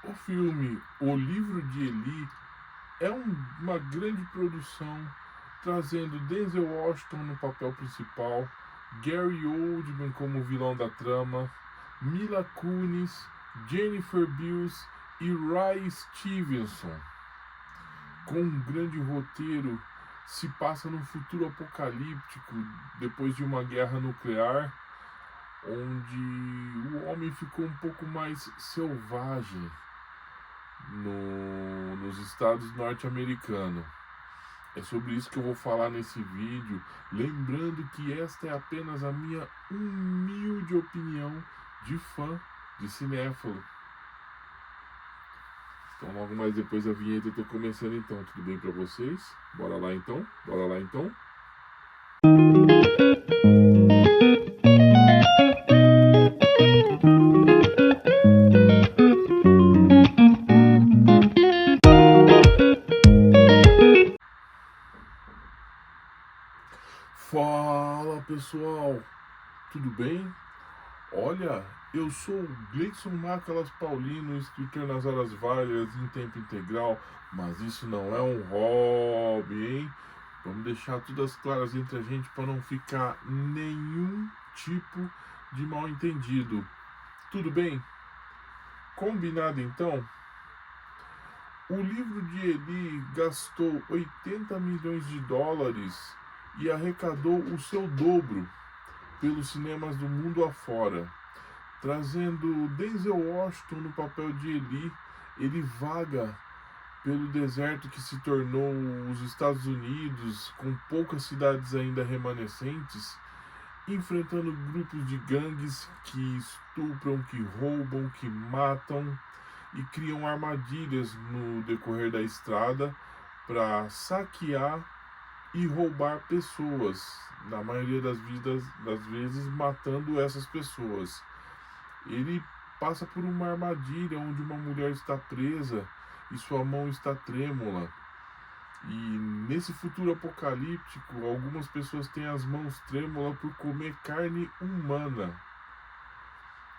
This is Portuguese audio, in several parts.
O filme O Livro de Eli é uma grande produção, trazendo Denzel Washington no papel principal, Gary Oldman como vilão da trama, Mila Kunis, Jennifer Beals e Ray Stevenson. Com um grande roteiro, se passa num futuro apocalíptico depois de uma guerra nuclear, onde o homem ficou um pouco mais selvagem nos estados norte-americanos. É sobre isso que eu vou falar nesse vídeo, lembrando que esta é apenas a minha humilde opinião de fã de cinéfilo. Então logo mais depois da vinheta eu tô começando então, tudo bem pra vocês? Bora lá então? Bora lá então? Fala pessoal, tudo bem? Olha, eu sou o Gleison Macalas Paulino, escritor nas horas vagas em tempo integral, mas isso não é um hobby, hein? Vamos deixar tudo as claras entre a gente para não ficar nenhum tipo de mal entendido. Tudo bem? Combinado então? O livro de Eli gastou 80 milhões de dólares e arrecadou o seu dobro pelos cinemas do mundo afora. Trazendo Denzel Washington no papel de Eli, ele vaga pelo deserto que se tornou os Estados Unidos, com poucas cidades ainda remanescentes, enfrentando grupos de gangues que estupram, que roubam, que matam e criam armadilhas no decorrer da estrada para saquear e roubar pessoas, na maioria das vezes matando essas pessoas. Ele passa por uma armadilha onde uma mulher está presa e sua mão está trêmula. E nesse futuro apocalíptico, algumas pessoas têm as mãos trêmulas por comer carne humana.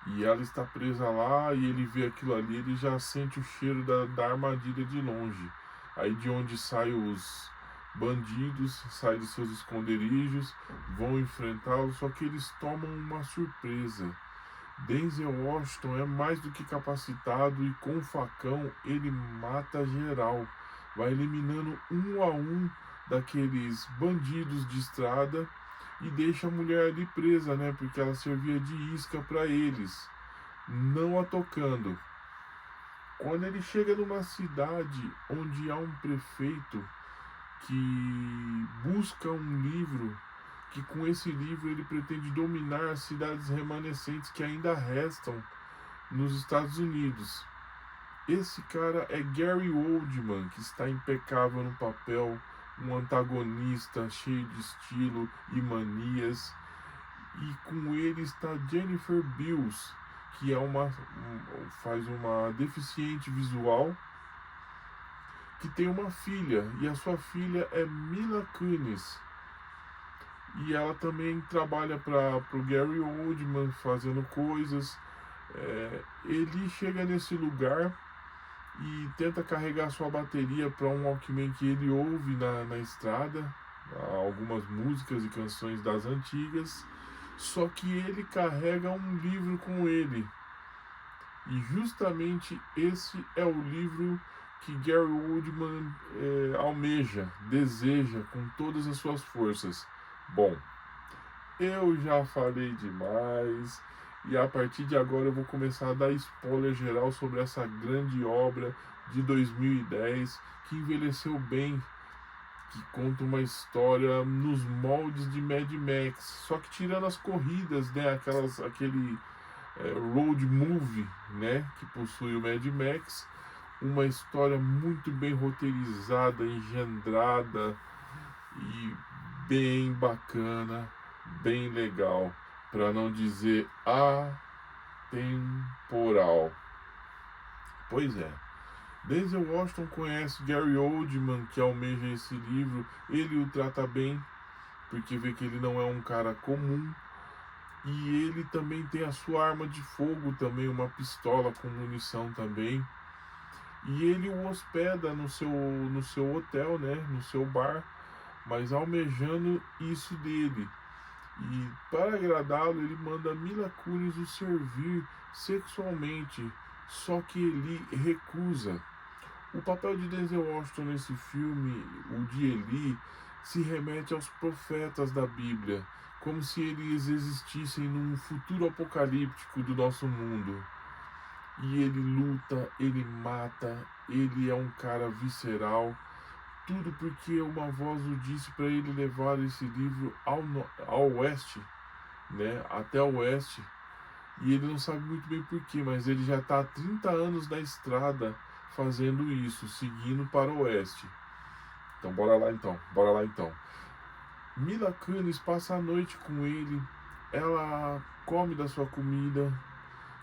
E ela está presa lá e ele vê aquilo ali, ele já sente o cheiro da armadilha de longe. Aí de onde saem os bandidos, saem de seus esconderijos, vão enfrentá-lo, só que eles tomam uma surpresa. Denzel Washington é mais do que capacitado e com o facão ele mata geral. Vai eliminando um a um daqueles bandidos de estrada e deixa a mulher ali presa, né? Porque ela servia de isca para eles, não a tocando. Quando ele chega numa cidade onde há um prefeito que busca um livro, que com esse livro ele pretende dominar as cidades remanescentes que ainda restam nos Estados Unidos. Esse cara é Gary Oldman, que está impecável no papel, um antagonista cheio de estilo e manias. E com ele está Jennifer Beals, que faz uma deficiente visual, que tem uma filha, e a sua filha é Mila Kunis. E ela também trabalha para o Gary Oldman, fazendo coisas. Ele chega nesse lugar e tenta carregar sua bateria para um Walkman que ele ouve na estrada, algumas músicas e canções das antigas, só que ele carrega um livro com ele. E justamente esse é o livro que Gary Oldman almeja, deseja com todas as suas forças. Bom, eu já falei demais e a partir de agora eu vou começar a dar spoiler geral sobre essa grande obra de 2010 que envelheceu bem, que conta uma história nos moldes de Mad Max, só que tirando as corridas, né, aquele road movie, né, que possui o Mad Max, uma história muito bem roteirizada, engendrada e bem bacana, bem legal, para não dizer atemporal. Pois é, Denzel Washington conhece Gary Oldman, que almeja esse livro, ele o trata bem, porque vê que ele não é um cara comum, e ele também tem a sua arma de fogo também, uma pistola com munição também, e ele o hospeda no seu hotel, né, no seu bar, mas almejando isso dele. E para agradá-lo, ele manda Mila Kunis o servir sexualmente, só que ele recusa. O papel de Denzel Washington nesse filme, o de Eli, se remete aos profetas da Bíblia, como se eles existissem num futuro apocalíptico do nosso mundo. E ele luta, ele mata, ele é um cara visceral, tudo porque uma voz o disse para ele levar esse livro ao oeste, né, até o oeste. E ele não sabe muito bem porquê, mas ele já está há 30 anos na estrada fazendo isso, seguindo para o oeste. Então, bora lá então. Mila Kunis passa a noite com ele, ela come da sua comida,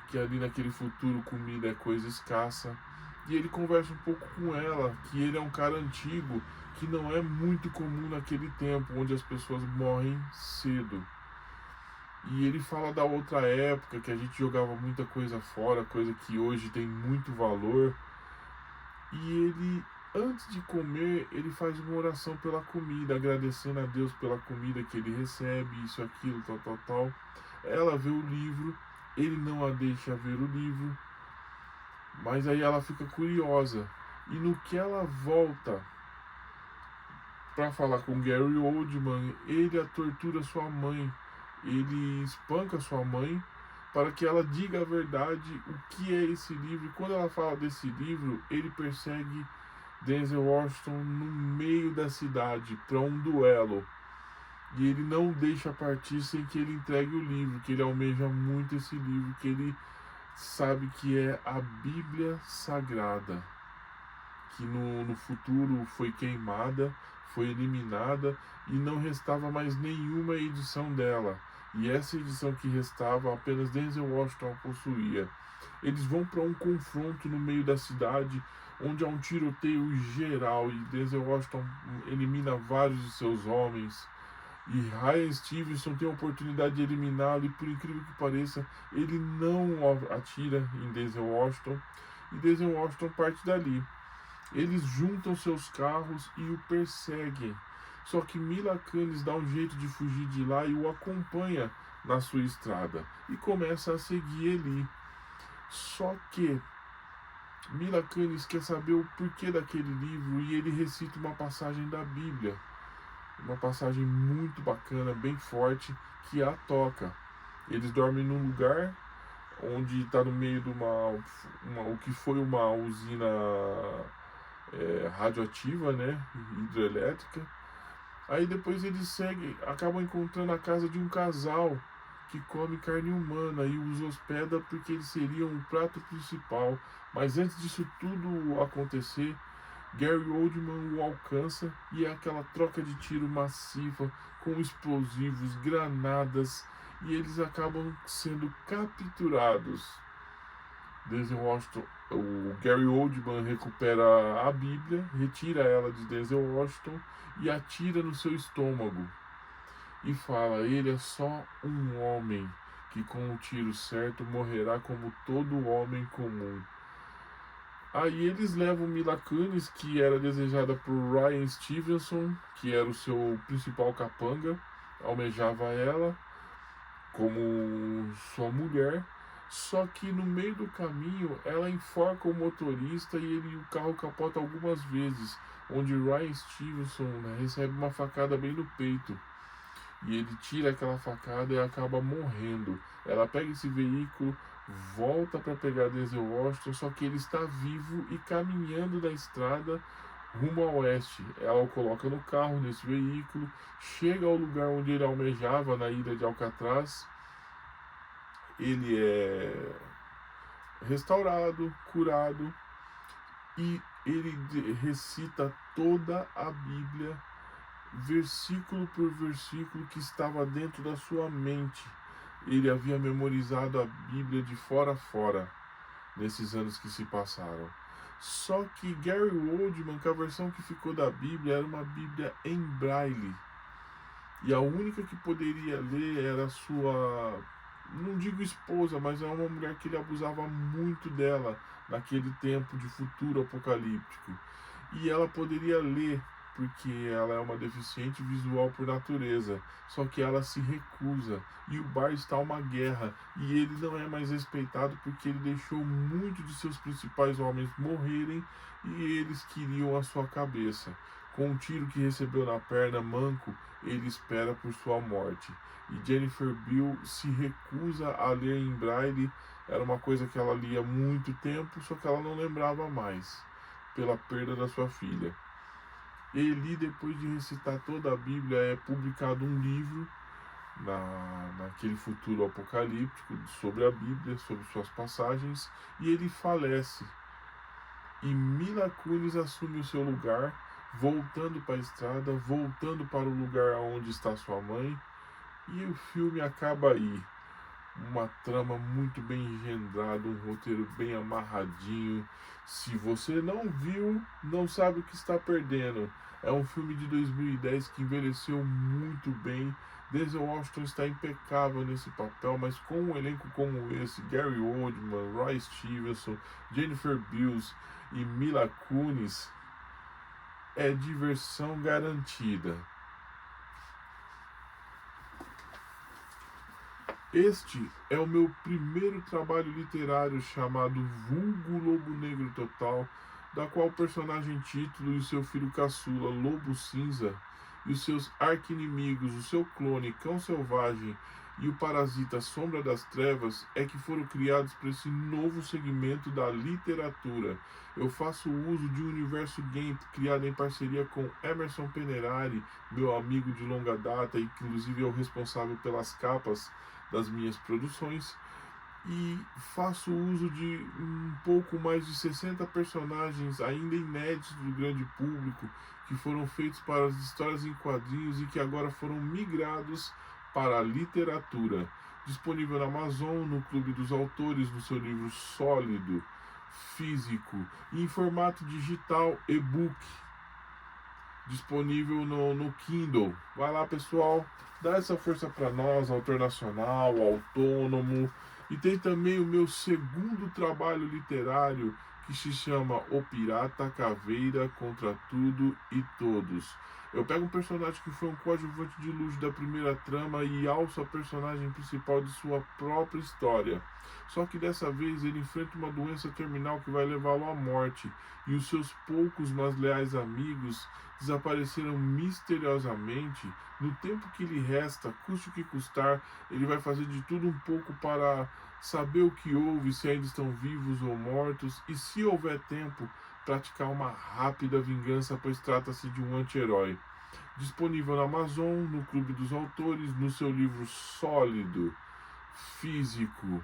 que ali naquele futuro comida é coisa escassa, e ele conversa um pouco com ela, que ele é um cara antigo, que não é muito comum naquele tempo, onde as pessoas morrem cedo. E ele fala da outra época, que a gente jogava muita coisa fora, coisa que hoje tem muito valor. E ele, antes de comer, ele faz uma oração pela comida, agradecendo a Deus pela comida que ele recebe, isso, aquilo, tal. Ela vê o livro, ele não a deixa ver o livro, mas aí ela fica curiosa. E no que ela volta para falar com Gary Oldman, ele a tortura sua mãe, ele espanca sua mãe para que ela diga a verdade, o que é esse livro. E quando ela fala desse livro, ele persegue Denzel Washington no meio da cidade para um duelo. E ele não deixa partir sem que ele entregue o livro, que ele almeja muito esse livro, que ele sabe que é a Bíblia Sagrada, que no futuro foi queimada, foi eliminada e não restava mais nenhuma edição dela. E essa edição que restava, apenas Denzel Washington a possuía. Eles vão para um confronto no meio da cidade, onde há um tiroteio geral e Denzel Washington elimina vários de seus homens. E Ryan Stevenson tem a oportunidade de eliminá-lo e, por incrível que pareça, ele não atira em Denzel Washington. E Denzel Washington parte dali. Eles juntam seus carros e o perseguem. Só que Mila Kunis dá um jeito de fugir de lá e o acompanha na sua estrada. E começa a seguir ele. Só que Mila Kunis quer saber o porquê daquele livro e ele recita uma passagem da Bíblia. Uma passagem muito bacana, bem forte, que a toca. Eles dormem num lugar onde está no meio de o que foi uma usina radioativa, né, hidrelétrica. Aí depois eles acabam encontrando a casa de um casal que come carne humana e os hospeda porque eles seriam o prato principal. Mas antes disso tudo acontecer, Gary Oldman o alcança e é aquela troca de tiro massiva com explosivos, granadas, e eles acabam sendo capturados. Denzel Washington, o Gary Oldman recupera a Bíblia, retira ela de Denzel Washington e atira no seu estômago. E fala, ele é só um homem que com o tiro certo morrerá como todo homem comum. Aí eles levam Mila Kunis, que era desejada por Ryan Stevenson, que era o seu principal capanga, almejava ela como sua mulher. Só que no meio do caminho ela enforca o motorista e o carro capota algumas vezes, onde Ryan Stevenson, né, recebe uma facada bem no peito. E ele tira aquela facada e acaba morrendo. Ela pega esse veículo, volta para pegar Denzel Washington, só que ele está vivo e caminhando da estrada rumo ao oeste. Ela o coloca no carro, nesse veículo, chega ao lugar onde ele almejava, na ilha de Alcatraz. Ele é restaurado, curado, e ele recita toda a Bíblia, versículo por versículo, que estava dentro da sua mente. Ele havia memorizado a Bíblia de fora a fora nesses anos que se passaram. Só que Gary Oldman, que a versão que ficou da Bíblia era uma Bíblia em braille, e a única que poderia ler era a sua não digo esposa, mas é uma mulher que ele abusava muito dela naquele tempo de futuro apocalíptico. E ela poderia ler, porque ela é uma deficiente visual por natureza, só que ela se recusa. E o bar está uma guerra, e ele não é mais respeitado porque ele deixou muito de seus principais homens morrerem e eles queriam a sua cabeça. Com um tiro que recebeu na perna, manco, ele espera por sua morte. E Jennifer Beal se recusa a ler em braille. Era uma coisa que ela lia há muito tempo, só que ela não lembrava mais, pela perda da sua filha. Eli, depois de recitar toda a Bíblia, é publicado um livro naquele futuro apocalíptico sobre a Bíblia, sobre suas passagens, e ele falece. E Mila Kunis assume o seu lugar, voltando para a estrada, voltando para o lugar onde está sua mãe, e o filme acaba aí. Uma trama muito bem engendrada, um roteiro bem amarradinho. Se você não viu, não sabe o que está perdendo. É um filme de 2010 que envelheceu muito bem. Denzel Washington está impecável nesse papel, mas com um elenco como esse, Gary Oldman, Roy Stevenson, Jennifer Beals e Mila Kunis, é diversão garantida. Este é o meu primeiro trabalho literário chamado Vulgo Lobo Negro Total, da qual o personagem título e seu filho caçula, Lobo Cinza, e os seus arqui-inimigos, o seu clone, Cão Selvagem, e o parasita Sombra das Trevas, é que foram criados para esse novo segmento da literatura. Eu faço uso de um universo GAMP criado em parceria com Emerson Penerari, meu amigo de longa data e que inclusive é o responsável pelas capas das minhas produções, e faço uso de um pouco mais de 60 personagens ainda inéditos do grande público que foram feitos para as histórias em quadrinhos e que agora foram migrados para a literatura. Disponível na Amazon, no Clube dos Autores, no seu livro sólido, físico e em formato digital e-book. Disponível no Kindle. Vai lá, pessoal, dá essa força para nós, autor nacional, autônomo. E tem também o meu segundo trabalho literário, que se chama O Pirata Caveira contra Tudo e Todos. Eu pego um personagem que foi um coadjuvante de luxo da primeira trama e alço a personagem principal de sua própria história. Só que dessa vez ele enfrenta uma doença terminal que vai levá-lo à morte, e os seus poucos, mas leais amigos desapareceram misteriosamente. No tempo que lhe resta, custe o que custar, ele vai fazer de tudo um pouco para saber o que houve, se ainda estão vivos ou mortos, e se houver tempo, praticar uma rápida vingança, pois trata-se de um anti-herói. Disponível na Amazon, no Clube dos Autores, no seu livro sólido, físico,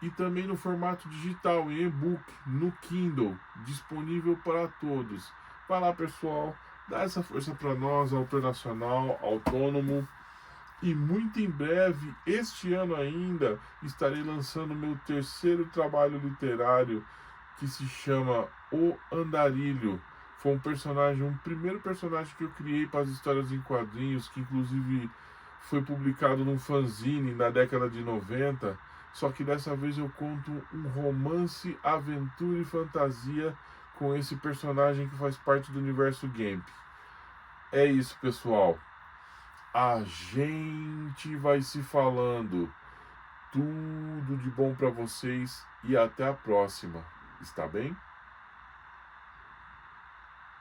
e também no formato digital, em e-book, no Kindle, disponível para todos. Vai lá, pessoal, dá essa força para nós, autor nacional, autônomo. E muito em breve, este ano ainda, estarei lançando meu terceiro trabalho literário, que se chama O Andarilho. Foi um primeiro personagem que eu criei para as histórias em quadrinhos, que inclusive foi publicado num fanzine na década de 90. Só que dessa vez eu conto um romance, aventura e fantasia com esse personagem que faz parte do universo GAMP. É isso, pessoal. A gente vai se falando. Tudo de bom para vocês e até a próxima. Está bem?